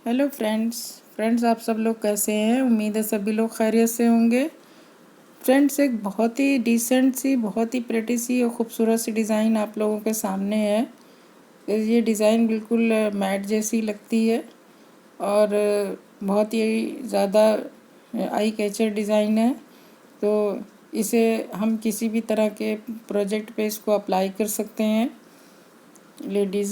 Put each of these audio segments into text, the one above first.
Hello friends आप सब लोग कैसे हैं। उम्मीद है सभी लोग खैरियत से होंगे। फ्रेंड्स, एक बहुत ही डिसेंट सी, बहुत ही प्रेटी सी और ख़ूबसूरत सी डिज़ाइन आप लोगों के सामने है। ये डिज़ाइन बिल्कुल मैट जैसी लगती है और बहुत ही ज़्यादा आई कैचर डिज़ाइन है। तो इसे हम किसी भी तरह के प्रोजेक्ट पे इसको अप्लाई कर सकते हैं। लेडीज़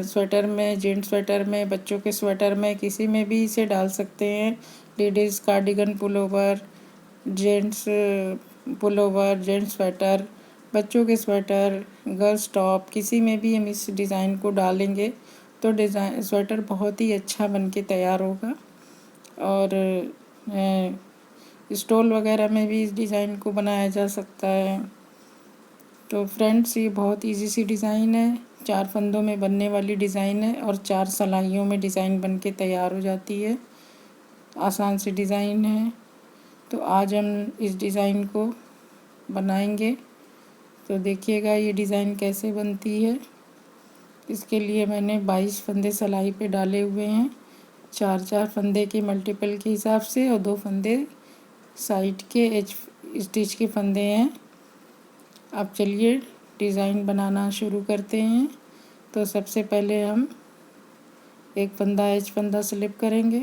स्वेटर में, जेंट्स स्वेटर में, बच्चों के स्वेटर में, किसी में भी इसे डाल सकते हैं। Ladies cardigan pullover, gents pullover, gents sweater, बच्चों के स्वेटर, गर्ल्स टॉप, किसी में भी हम इस डिज़ाइन को डालेंगे तो डिज़ाइन स्वेटर बहुत ही अच्छा बन के तैयार होगा। और स्टोल वगैरह में भी इस डिज़ाइन को बनाया जा सकता है। तो फ्रेंड्स, ये बहुत इजी सी डिज़ाइन है, 4 फंदों में बनने वाली डिज़ाइन है और 4 सिलाइयों में डिज़ाइन बन के तैयार हो जाती है। आसान सी डिज़ाइन है। तो आज हम इस डिज़ाइन को बनाएंगे। तो देखिएगा ये डिज़ाइन कैसे बनती है। इसके लिए मैंने 22 फंदे सिलाई पे डाले हुए हैं, 4-4 फंदे के मल्टीपल के हिसाब से और 2 फंदे साइड के एज स्टिच के फंदे हैं। अब चलिए डिज़ाइन बनाना शुरू करते हैं। तो सबसे पहले हम एक फंदा एज फंदा स्लिप करेंगे।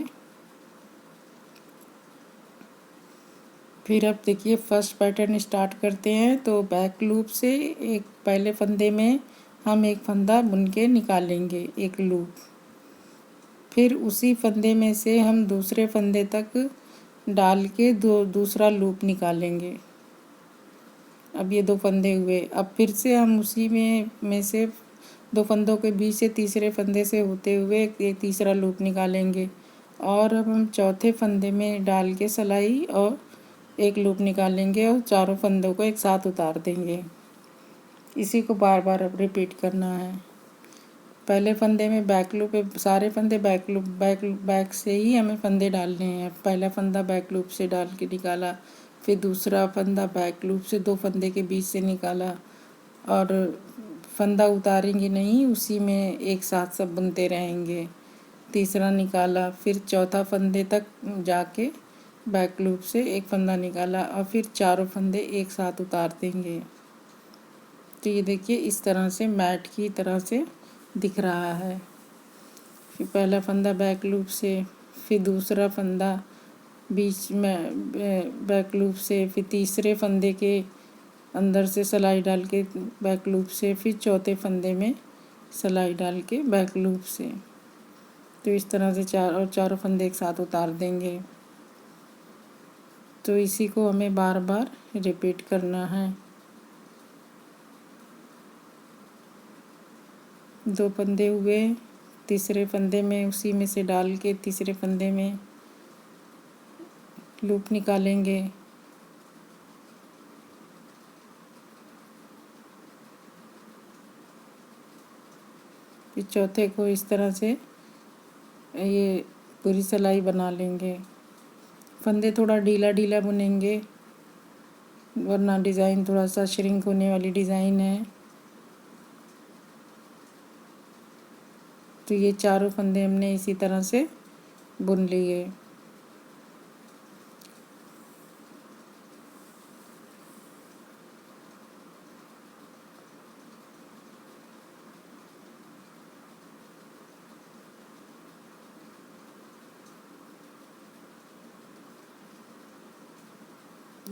फिर अब देखिए फर्स्ट पैटर्न स्टार्ट करते हैं। तो बैक लूप से एक पहले फंदे में हम एक फंदा बुन के निकालेंगे, एक लूप। फिर उसी फंदे में से हम दूसरे फंदे तक डाल के दूसरा लूप निकालेंगे। अब ये 2 फंदे हुए। अब फिर से हम उसी में से 2 फंदों के बीच से तीसरे फंदे से होते हुए एक तीसरा लूप निकालेंगे और अब हम चौथे फंदे में डाल के सिलाई और एक लूप निकालेंगे और चारों फंदों को एक साथ उतार देंगे। इसी को बार बार अब रिपीट करना है। पहले फंदे में बैक लूप, सारे फंदे बैक लूप, बैक से ही हमें फंदे डालने हैं। पहला फंदा बैक लूप से डाल के निकाला, फिर दूसरा फंदा बैक लूप से 2 फंदे के बीच से निकाला और फंदा उतारेंगे नहीं, उसी में एक साथ सब बुनते रहेंगे। तीसरा निकाला, फिर चौथा फंदे तक जाके बैक लूप से एक फंदा निकाला और फिर चारों फंदे एक साथ उतार देंगे। तो ये देखिए इस तरह से मैट की तरह से दिख रहा है। फिर पहला फंदा बैक लूप से, फिर दूसरा फंदा बीच में बैक लूप से, फिर तीसरे फंदे के अंदर से सिलाई डाल के बैक लूप से, फिर चौथे फंदे में सिलाई डाल के बैक लूप से। तो इस तरह से चारों फंदे एक साथ उतार देंगे। तो इसी को हमें बार बार रिपीट करना है। 2 फंदे हुए, तीसरे फंदे में उसी में से डाल के तीसरे फंदे में लूप निकालेंगे। फिर चौथे को इस तरह से ये पूरी सिलाई बना लेंगे। फंदे थोड़ा ढीला ढीला बुनेंगे वरना डिज़ाइन थोड़ा सा श्रिंक होने वाली डिज़ाइन है। तो ये चारों फंदे हमने इसी तरह से बुन लिए।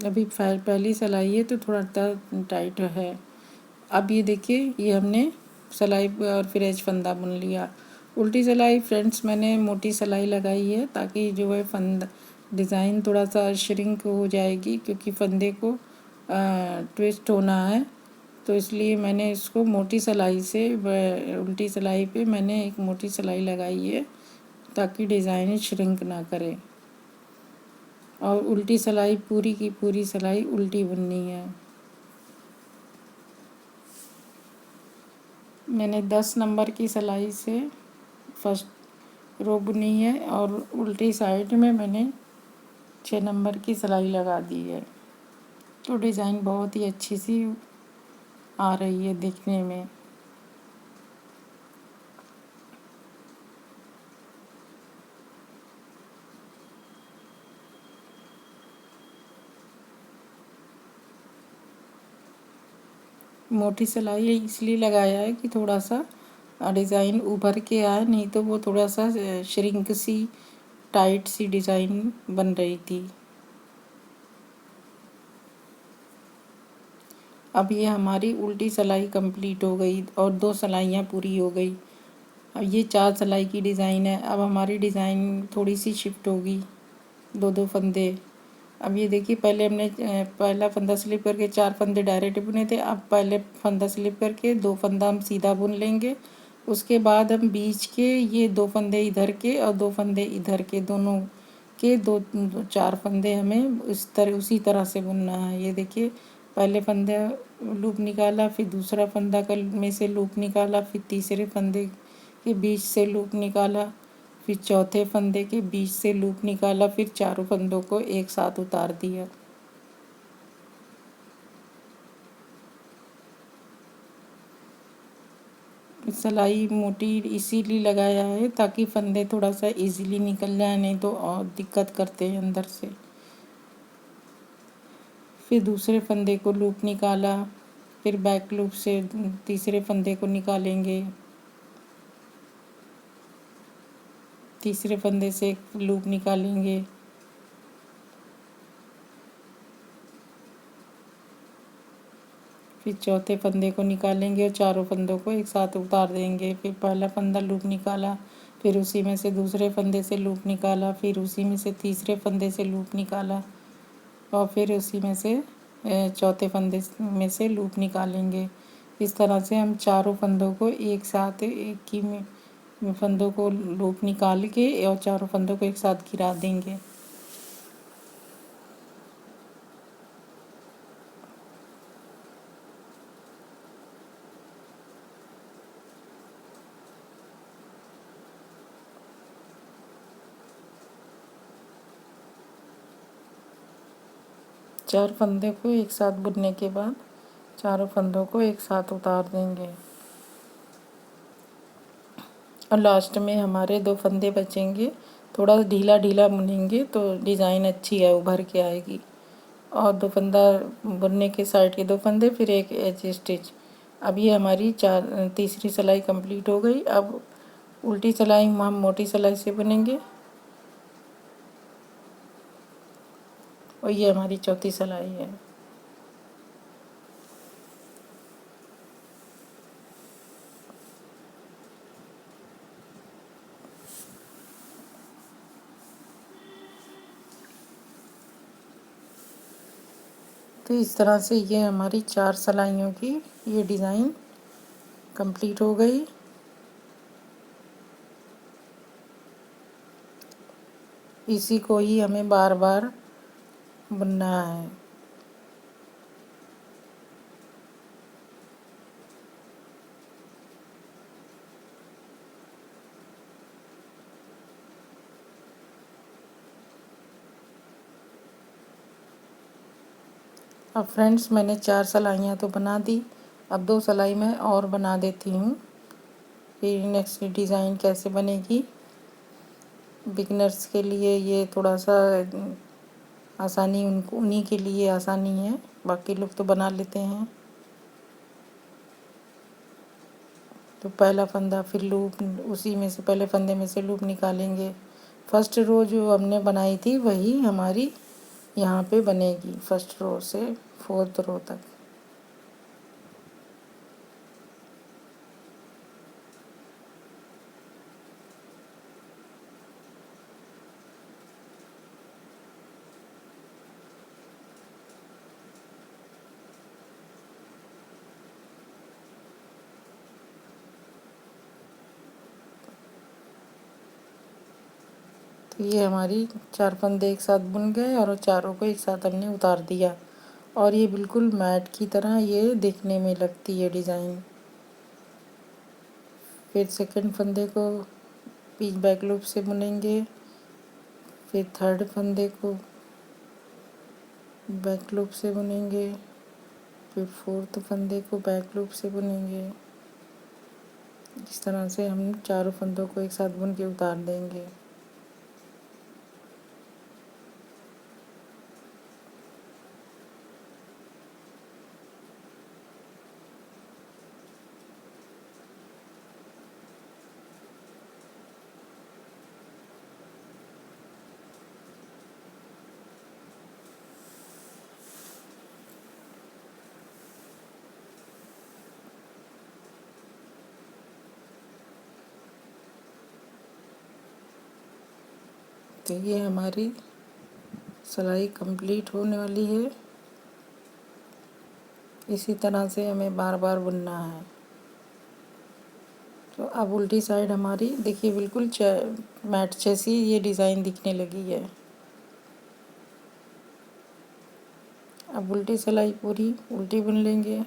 अभी पहली सिलाई है तो थोड़ा टाइट है। अब ये देखिए ये हमने सिलाई और फिर एज फंदा बुन लिया। उल्टी सिलाई फ्रेंड्स मैंने मोटी सिलाई लगाई है ताकि जो है फंदा डिज़ाइन थोड़ा सा श्रिंक हो जाएगी, क्योंकि फंदे को ट्विस्ट होना है। तो इसलिए मैंने इसको मोटी सिलाई से, उल्टी सिलाई पे मैंने एक मोटी सिलाई लगाई है ताकि डिज़ाइन श्रिंक ना करे। और उल्टी सिलाई पूरी की पूरी सिलाई उल्टी बुननी है। मैंने 10 नंबर की सिलाई से फर्स्ट रो बुनी है और उल्टी साइड में मैंने 6 नंबर की सिलाई लगा दी है। तो डिज़ाइन बहुत ही अच्छी सी आ रही है दिखने में। मोटी सिलाई इसलिए लगाया है कि थोड़ा सा डिज़ाइन उभर के आए, नहीं तो वो थोड़ा सा श्रिंक सी टाइट सी डिज़ाइन बन रही थी। अब ये हमारी उल्टी सिलाई कंप्लीट हो गई और 2 सिलाइयाँ पूरी हो गई। अब ये 4 सिलाई की डिज़ाइन है। अब हमारी डिज़ाइन थोड़ी सी शिफ्ट होगी, 2-2 फंदे। अब ये देखिए, पहले हमने पहला फंदा स्लिप करके 4 फंदे डायरेक्ट बुने थे। अब पहले फंदा स्लिप करके 2 फंदा हम सीधा बुन लेंगे। उसके बाद हम बीच के ये 2 फंदे इधर के और 2 फंदे इधर के, दोनों के 4 फंदे हमें उसी तरह से बुनना है। ये देखिए, पहले फंदे लूप निकाला, फिर दूसरा फंदा में से लूप निकाला, फिर तीसरे फंदे के बीच से लूप निकाला, फिर चौथे फंदे के बीच से लूप निकाला, फिर चारों फंदों को एक साथ उतार दिया। सिलाई मोटी इसीलिए लगाया है ताकि फंदे थोड़ा सा इजीली निकल जाए, नहीं तो और दिक्कत करते हैं अंदर से। फिर दूसरे फंदे को लूप निकाला, फिर बैक लूप से तीसरे फंदे को निकालेंगे, तीसरे फंदे से एक लूप निकालेंगे, फिर चौथे फंदे को निकालेंगे और चारों फंदों को एक साथ उतार देंगे। फिर पहला फंदा लूप निकाला, फिर उसी में से दूसरे फंदे से लूप निकाला, फिर उसी में से तीसरे फंदे से लूप निकाला और फिर उसी में से चौथे फंदे में से लूप निकालेंगे। इस तरह से हम चारों फंदों को एक साथ एक ही में फंदों को लूप निकाल के और चारों फंदों को एक साथ गिरा देंगे। चार फंदे को एक साथ बुनने के बाद चारों फंदों को एक साथ उतार देंगे और लास्ट में हमारे 2 फंदे बचेंगे। थोड़ा ढीला ढीला बुनेंगे तो डिज़ाइन अच्छी है, उभर के आएगी। और 2 फंदा बुनने के साइड के 2 फंदे, फिर एक एज स्टिच। अब ये हमारी तीसरी सिलाई कंप्लीट हो गई। अब उल्टी सिलाई हम मोटी सिलाई से बुनेंगे और ये हमारी चौथी सिलाई है। तो इस तरह से ये हमारी 4 सिलाइयों की ये डिज़ाइन कंप्लीट हो गई। इसी को ही हमें बार बार बुनना है। अब फ्रेंड्स, मैंने 4 सिलाइयाँ तो बना दी। अब 2 सिलाई मैं और बना देती हूँ, फिर नेक्स्ट डिज़ाइन कैसे बनेगी। बिगनर्स के लिए ये थोड़ा सा आसानी, उन्हीं के लिए आसानी है, बाकी लोग तो बना लेते हैं। तो पहला फंदा, फिर लूप, उसी में से पहले फंदे में से लूप निकालेंगे। फर्स्ट रो जो हमने बनाई थी वही हमारी यहाँ पे बनेगी, फर्स्ट रो से 4th रो तक। तो ये हमारी 4 फंदे एक साथ बुन गए और चारों को एक साथ हमने उतार दिया और ये बिल्कुल मैट की तरह ये दिखने में लगती है डिज़ाइन। फिर सेकंड फंदे को बीच बैक लूप से बुनेंगे, फिर थर्ड फंदे को बैक लूप से बुनेंगे, फिर फोर्थ फंदे को बैक लूप से बुनेंगे। इस तरह से हम चारों फंदों को एक साथ बुन के उतार देंगे। तो ये हमारी सिलाई कंप्लीट होने वाली है। इसी तरह से हमें बार बार बुनना है। तो अब उल्टी साइड हमारी देखिए बिल्कुल मैट जैसी ये डिज़ाइन दिखने लगी है। अब उल्टी सिलाई पूरी उल्टी बुन लेंगे।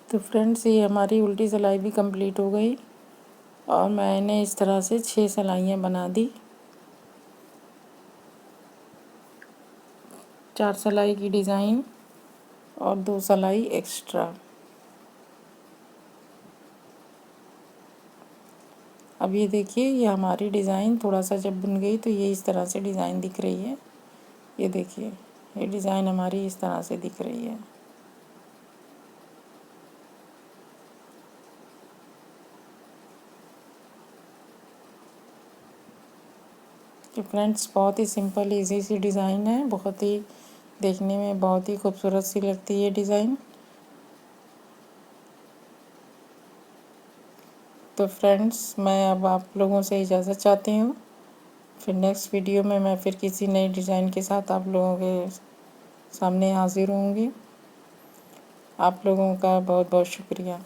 तो फ्रेंड्स ये हमारी उल्टी सिलाई भी कंप्लीट हो गई और मैंने इस तरह से 6 सिलाइयाँ बना दी। 4 सिलाई की डिज़ाइन और 2 सिलाई एक्स्ट्रा। अब ये देखिए ये हमारी डिज़ाइन थोड़ा सा जब बुन गई तो ये इस तरह से डिज़ाइन दिख रही है। ये देखिए ये डिज़ाइन हमारी इस तरह से दिख रही है। तो फ्रेंड्स बहुत ही सिंपल इजी सी डिज़ाइन है, बहुत ही देखने में बहुत ही खूबसूरत सी लगती है डिज़ाइन। तो फ्रेंड्स मैं अब आप लोगों से इजाज़त चाहती हूँ। फिर नेक्स्ट वीडियो में मैं फिर किसी नई डिज़ाइन के साथ आप लोगों के सामने हाजिर होंगी। आप लोगों का बहुत बहुत शुक्रिया।